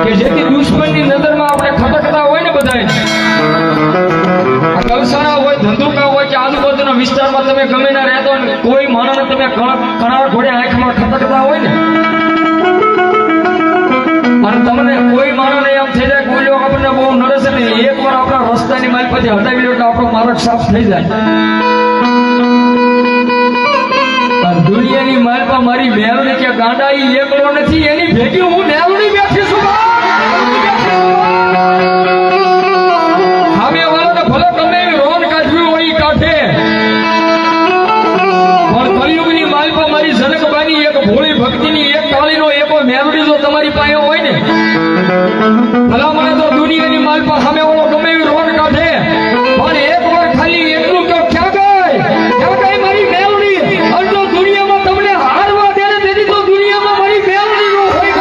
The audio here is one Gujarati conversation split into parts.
કે જેથી દુશ્મનની નજરમાં આપણે ખટકતા હોય ને બધાય કલસાણા હોય ધંધુકા હોય કે આજુબાજુના વિસ્તારમાં તમે ગમે ના રહેતો હોય કોઈ માણસને તમે કણાર ઘોડે આંખમાં ખટકતા હોય ને અને તમને કોઈ માણસને એમ થઈ જાય કોઈ લોકો આપણને બહુ નડે છે ને એકવાર આપણા રસ્તાની માલ પછી હટાવી લો એટલે આપણો માર્ગ સાફ થઈ જાય. દુનિયાની માલ પર મારી મેલડી કે ગાંડા ઈ એકલો નથી એની ભેગી હું મેલડી બેઠી છું. સામે વાળાને ભલે ગમે એવી રોન કાઢવી હોય ઈ કાઢે પણ કલયુગની માલ પર મારી જનકબાની એક ભોળી ભક્તિની એક કાળીનો એકો મેલડી જો તમારી પાસે હોય ને ભલા મને તો દુનિયાની માલ પર સામે વાળો ગમે એવી રોન કાઢે પણ એક વાર ખાલી એટલું કે ક્યાં ગઈ મારી મેલડી અડધો દુનિયામાં તમને હારવા દે ને તેથી તો દુનિયામાં મારી મેલડી નો હોય.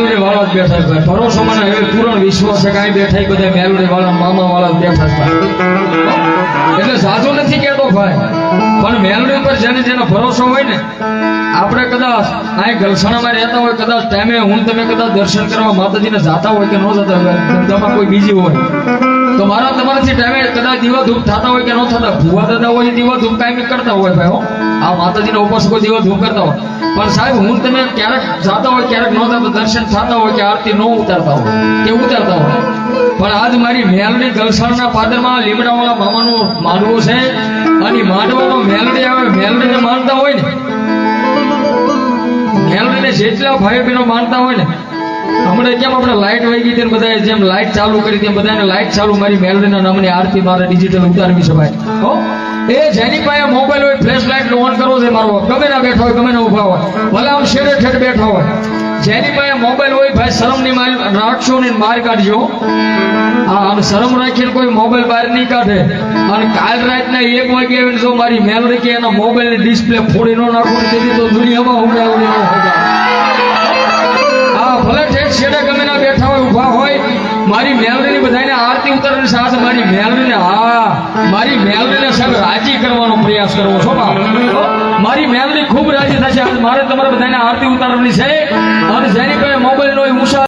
ભરોસો મને હવે પૂર્ણ વિશ્વાસ છે કાંઈ બેઠા બધા મેલડી વાળા મામા વાળા બેઠા છે એટલે સાચું નથી કહેતો ભાઈ પણ મેલડી ઉપર જેને જેનો ભરોસો હોય ને આપણે કદાચ અહીં ગલસાણામાં રહેતા હોય કદાચ ટાઈમે હું તમે કદાચ દર્શન કરવા માતાજીને જાતા હોય કે ન જતા હોય ધંધામાં કોઈ બીજી હોય તો મારા તમારાથી ટાઈમે કદાચ દીવા ધૂપ થતા હોય કે ન થતા ભૂવા દાદા હોય દીવા ધૂપ કાયમી કરતા હોય ભાઈ હો આ માતાજીના ઉપાસકો દીવા ધૂપ કરતા હોય પણ સાહેબ હું તમે ક્યારેક જાતા હોય ક્યારેક ન થતા દર્શન થતા હોય કે આરતી ન ઉતારતા હોય કે ઉતારતા હોય પણ આજ મારી મેલડી ગલસાણના પાદરમાં લીમડાવાળા મામાનું માંડવું છે અને માંડવાનો મેલડી આવે મેલડીને માનતા હોય ને મેલડીને જેટલા ભાઈઓ બહેનો માનતા હોય ને હમણાં કેમ આપણે લાઇટ વહી ગઈ તેમ બધા જેમ લાઇટ ચાલુ કરી તેમ બધાને લાઇટ ચાલુ મારી મેલડીના નામની આરતી મારે ડિજિટલ ઉતારવી છે ભાઈ હો એ જેની પાસે મોબાઈલ હોય ફ્લેશ લાઇટ ઓન કરવો છે મારો ગમે ના બેઠા હોય ગમે ના ઉભા હોય ભલે આમ શેરે ઠેઠ બેઠા હોય જેની પાસે મોબાઈલ હોય ભાઈ શરમની માલ રાખશો ને બહાર કાઢજો અને શરમ રાખીને કોઈ મોબાઈલ બહાર નહીં કાઢે અને કાલ રાતના 1 વાગે આવીને જો મારી મેલડી કે એના મોબાઈલની ડિસ્પ્લે ફોડી ન નાખવું તેથી તો દુનિયામાં ઉડાવડી ન હોય ભલે ઠેઠ છેડે ગમે ના બેઠા હોય ઉભા હોય મારી મેલડીની બધાને આરતી ઉતારવાની સાથે મારી મેલડીને મારી મેલડીને સાહેબ રાજી કરવાનો પ્રયાસ કરવો છો મારી મેલડી ખૂબ રાજી થશે મારે તમારા બધાને આરતી ઉતારવાની છે અને જેની પાસે મોબાઈલ નો